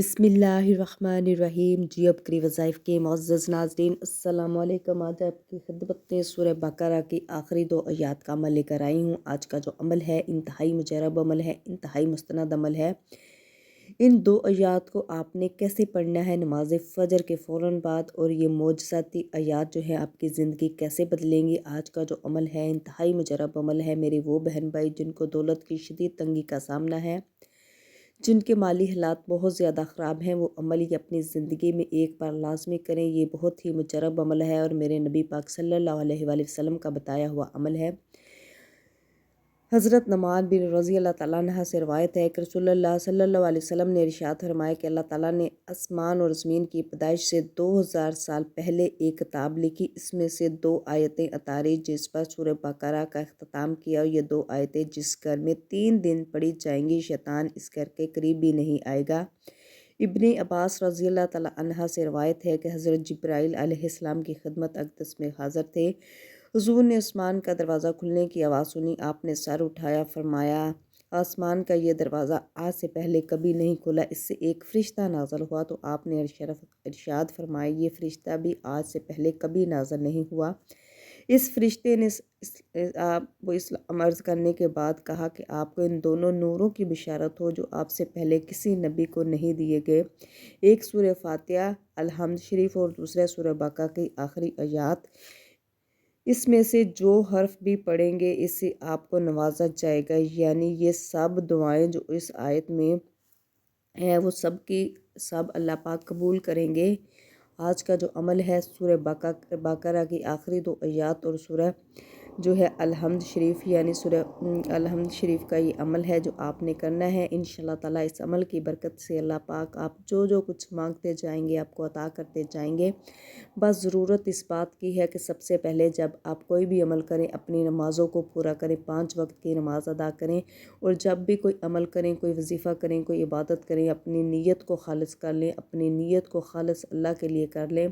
बिस्मिल्लाहिर्रहमानिर्रहीम। जी अब करी वज़ाइफ के मुअज़्ज़ज़ नाज़रीन, अस्सलामु अलैकुम। आज आपकी खिदमत में सूरह बकरा की आखिरी 2 आयात का अमल लेकर आई हूँ। आज का जो अमल है इंतहाई मुजरब अमल है, इंतहाई मुस्तनद अमल है। इन 2 आयात को आपने कैसे पढ़ना है नमाज फ़जर के फ़ौरन बाद, और ये मोजज़ाती आयात जो है आपकी ज़िंदगी कैसे बदलेंगी। आज का जो अमल है इंतहाई मुजरब अमल है। मेरे वो बहन भाई जिनको दौलत की शदीद तंगी का सामना है, जिनके माली हालात बहुत ज़्यादा ख़राब हैं, वो अमल ये अपनी ज़िंदगी में एक बार लाजमी करें। ये बहुत ही मुजरब अमल है और मेरे नबी पाक सल्लल्लाहु अलैहि वसल्लम का बताया हुआ अमल है। हज़रत नमान बिन रज़ी अल्लाह ताला अन्हा से रवायत है कि रसूलुल्लाह सल्लल्लाहु अलैहि वसल्लम ने इरशाद फरमाया कि अल्लाह ताला ने आसमान और ज़मीन की पैदाइश से 2000 साल पहले एक किताब लिखी। इसमें से 2 आयतें अतारी जिस पर सूरह बकरा का अख्ताम किया, और ये 2 आयतें जिस घर में 3 दिन पढ़ी जाएंगी शैतान इस घर के करीब भी नहीं आएगा। इब्ने अब्बास रज़ी अल्लाह ताला अन्हा से रवायत है कि हज़रत जिब्राईल अलैहिस्सलाम की खिदमत अक़दस में हाज़िर थे। हुज़ूर ने आसमान का दरवाज़ा खुलने की आवाज़ सुनी। आपने सर उठाया, फरमाया आसमान का ये दरवाज़ा आज से पहले कभी नहीं खुला। इससे एक फ़रिश्ता नाज़िल हुआ तो आपने इरशाद फरमाया ये फ़रिश्ता भी आज से पहले कभी नाज़िल नहीं हुआ। इस फ़रिश्ते ने वो इस्लाम अर्ज़ करने के बाद कहा कि आपको इन दोनों नूरों की बिशारत हो जो आपसे पहले किसी नबी को नहीं दिए गए। एक सूरह फातिहा अल-हम्द शरीफ और दूसरा सूरह बकरा की आखिरी आयात। इसमें से जो हर्फ भी पढ़ेंगे इससे आपको नवाजा जाएगा। यानी ये सब दुआएं जो इस आयत में हैं वो सब की सब अल्लाह पाक कबूल करेंगे। आज का जो अमल है सूरह बकरा की आखिरी 2 आयात और सूरह जो है अल-हम्द शरीफ यानी सूरह अल-हम्द शरीफ का ये अमल है जो आपने करना है। इंशाअल्लाह ताला इस अमल की बरकत से अल्लाह पाक आप जो जो कुछ मांगते जाएंगे आपको अता करते जाएंगे। बस ज़रूरत इस बात की है कि सबसे पहले जब आप कोई भी अमल करें अपनी नमाज़ों को पूरा करें, 5 वक्त की नमाज अदा करें, और जब भी कोई अमल करें, कोई वजीफ़ा करें, कोई इबादत करें, अपनी नीयत को खालिस कर लें, अपनी नीयत को खालिस अल्लाह के लिए कर लें।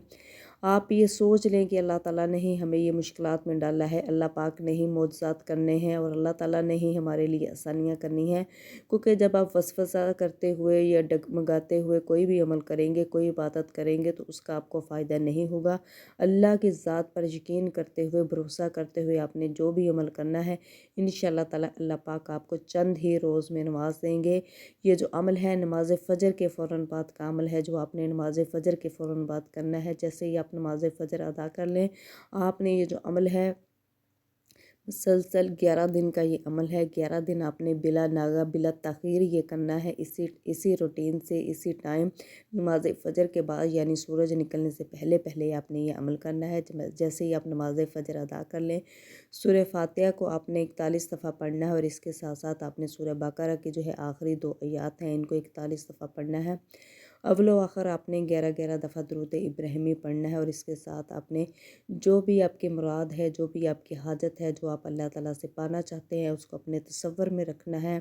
आप ये सोच लें कि अल्लाह ताला ने ही हमें ये मुश्किलात में डाला है, अल्लाह पाक ने ही मोजज़ात करने हैं और अल्लाह ताला ने ही हमारे लिए आसानियाँ करनी हैं। क्योंकि जब आप वसवसा करते हुए या डगमगाते हुए कोई भी अमल करेंगे, कोई इबादत करेंगे तो उसका आपको फ़ायदा नहीं होगा। अल्लाह की ज़ात पर यकीन करते हुए, भरोसा करते हुए आपने जो भी अमल करना है इंशाअल्लाह ताला अल्लाह पाक आपको चंद ही रोज़ में नवाज देंगे। ये जो अमल है नमाज फ़जर के फ़ौरन बाद का अमल है जो आपने नमाज फ़जर के फ़ौरन बाद करना है। जैसे ही आप नमाज फ़जर अदा कर लें, आपने ये जो अमल है मुसलसल 11 दिन का ये अमल है। 11 दिन आपने बिला नागा बिला तख़ीर ये करना है। इसी रूटीन से इसी टाइम नमाज फ़जर के बाद यानी सूरज निकलने से पहले पहले आपने ये अमल करना है। जैसे ही आप नमाज फ़जर अदा कर लें, सूरह फातिहा को आपने 41 दफ़ा पढ़ना है, और इसके साथ साथ आपने सूरह बकरा की जो है आखिरी 2 आयात हैं इनको 41 दफ़ा पढ़ना है। अव्वल व आखिर आपने 11-11 दफ़ा दुरूद इब्राहिमी पढ़ना है, और इसके साथ आपने जो भी आपकी मुराद है, जो भी आपकी हाजत है, जो आप अल्लाह ताला से पाना चाहते हैं उसको अपने तसव्वुर में रखना है,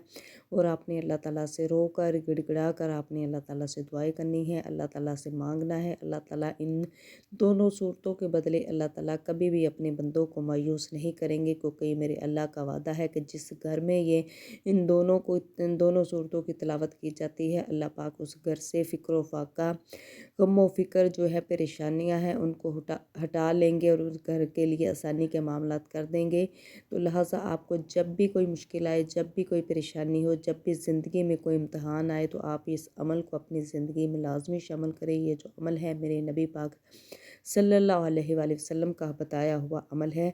और आपने अल्लाह ताला से रो कर गिड़गिड़ा कर आपने अल्लाह ताला से दुआएं करनी है, अल्लाह ताला से मांगना है। अल्लाह ताला इन दोनों सूरतों के बदले अल्लाह ताला कभी भी अपने बंदों को मायूस नहीं करेंगे, क्योंकि मेरे अल्लाह का वादा है कि जिस घर में ये इन दोनों सूरतों की तिलावत की जाती है अल्लाह पाक उस घर से फ़िक्र व फाका, गम व फ़िक्र जो है परेशानियां हैं उनको हटा लेंगे और उस घर के लिए आसानी के मामलात कर देंगे। तो लिहाजा आपको जब भी कोई मुश्किल आए, जब भी कोई परेशानी हो, जब भी ज़िंदगी में कोई इम्तहान आए, तो आप इस अमल को अपनी ज़िंदगी में लाजमी शामिल करें। ये जो अमल है मेरे नबी पाक सल्लल्लाहु अलैहि वसल्लम का बताया हुआ अमल है।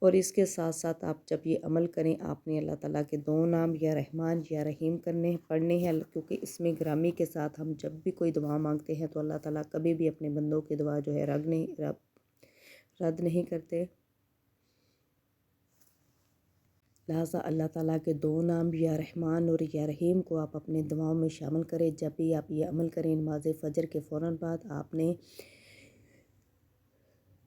और इसके साथ साथ आप जब ये अमल करें आपने अल्लाह ताला के 2 नाम या रहमान या रहीम पढ़ने हैं, क्योंकि इसमें ग्रामी के साथ हम जब भी कोई दुआ मांगते हैं तो अल्लाह ताला कभी भी अपने बंदों की दुआ जो है रद्द नहीं करते। लिहाजा अल्लाह ताला के 2 नाम या रहमान और या रहीम को आप अपने दुआओं में शामिल करें। जब भी आप ये अमल करें नमाज फ़जर के फ़ौरन बाद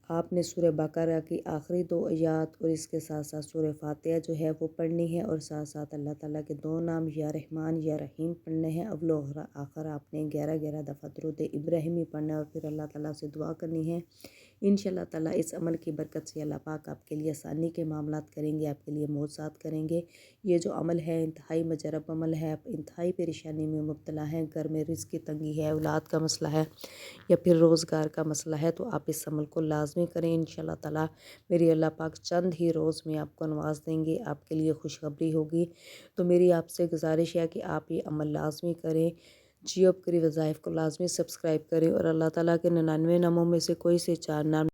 आपने सूरह बकरा की आखिरी 2 आयात और इसके साथ साथ सूरह फातिहा जो है वो पढ़नी है, और साथ साथ अल्लाह ताला के 2 नाम या रहमान या रहीम पढ़ने हैं। अव्वल व आखिर आपने 11-11 दफ़ा दुरूद इब्राहिमी पढ़ना है, और फिर अल्लाह ताला से दुआ करनी है انشاءاللہ تعالیٰ اس عمل کی برکت سے اللہ پاک آپ کے لیے آسانی کے معاملات کریں گے، آپ کے لیے معجزات کریں گے۔ یہ جو عمل ہے انتہائی مجرب عمل ہے، آپ انتہائی پریشانی میں مبتلا ہیں، گھر میں رزق کی تنگی ہے، اولاد کا مسئلہ ہے یا پھر روزگار کا مسئلہ ہے، تو آپ اس عمل کو لازمی کریں۔ انشاءاللہ تعالیٰ میری اللہ پاک چند ہی روز میں آپ کو نواز دیں گے، آپ کے لیے خوشخبری ہوگی۔ تو میری آپ سے گزارش ہے کہ آپ یہ عمل لازمی کریں، جیو کری وظائف کو لازمی سبسکرائب کریں اور اللہ تعالیٰ کے 99 ناموں میں سے کوئی سے 4 نام